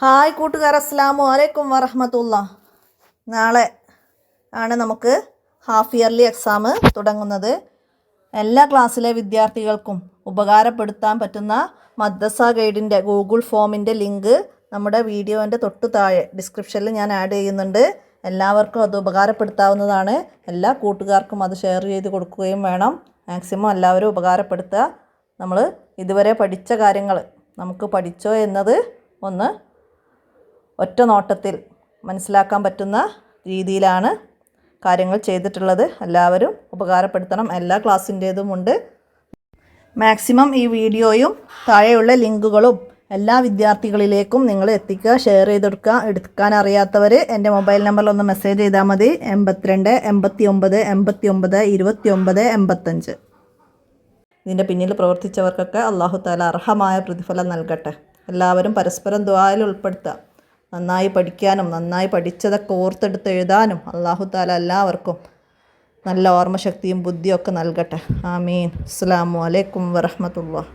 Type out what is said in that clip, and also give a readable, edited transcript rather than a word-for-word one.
Hi കൂട്ടുകാർ, അസ്സലാമു അലൈക്കും വറഹ്മത്തുള്ളാ. നാളെ ആണ് നമുക്ക് ഹാഫ് ഇയർലി എക്സാം തുടങ്ങുന്നത്. എല്ലാ ക്ലാസ്സിലെ വിദ്യാർത്ഥികൾക്കും ഉപകാരപ്പെടുത്താൻ പറ്റുന്ന മദ്രസ ഗൈഡിൻ്റെ ഗൂഗിൾ ഫോമിൻ്റെ ലിങ്ക് നമ്മുടെ വീഡിയോൻ്റെ തൊട്ട് താഴെ ഡിസ്ക്രിപ്ഷനിൽ ഞാൻ ആഡ് ചെയ്യുന്നുണ്ട്. എല്ലാവർക്കും അത് ഉപകാരപ്പെടുത്താവുന്നതാണ്. എല്ലാ കൂട്ടുകാർക്കും അത് ഷെയർ ചെയ്ത് കൊടുക്കുകയും വേണം. മാക്സിമം എല്ലാവരും ഉപകാരപ്പെടുത്തുക. നമ്മൾ ഇതുവരെ പഠിച്ച കാര്യങ്ങൾ നമുക്ക് പഠിച്ചോ എന്നത് ഒന്ന് ഒറ്റ നോട്ടത്തിൽ മനസ്സിലാക്കാൻ പറ്റുന്ന രീതിയിലാണ് കാര്യങ്ങൾ ചെയ്തിട്ടുള്ളത്. എല്ലാവരും ഉപകാരപ്പെടുത്തണം. എല്ലാ ക്ലാസ്സിൻ്റേതുമുണ്ട്. മാക്സിമം ഈ വീഡിയോയും താഴെയുള്ള ലിങ്കുകളും എല്ലാ വിദ്യാർത്ഥികളിലേക്കും നിങ്ങൾ എത്തിക്കുക, ഷെയർ ചെയ്തെടുക്കുക. എടുക്കാൻ അറിയാത്തവർ എൻ്റെ മൊബൈൽ നമ്പറിൽ ഒന്ന് മെസ്സേജ് ചെയ്താൽ മതി. 82 89 89 29 85. ഇതിൻ്റെ പിന്നിൽ പ്രവർത്തിച്ചവർക്കൊക്കെ അല്ലാഹു തആല അർഹമായ പ്രതിഫലം നൽകട്ടെ. എല്ലാവരും പരസ്പരം ദുആയിൽ ഉൾപ്പെടുത്തുക. നന്നായി പഠിക്കാനും നന്നായി പഠിച്ചതൊക്കെ ഓർത്തെടുത്ത് എഴുതാനും അല്ലാഹു തആല എല്ലാവർക്കും നല്ല ഓർമ്മശക്തിയും ബുദ്ധിയൊക്കെ നൽകട്ടെ. ആമീൻ. അസ്സലാമു അലൈക്കും വറഹ്മത്തുള്ളാഹി.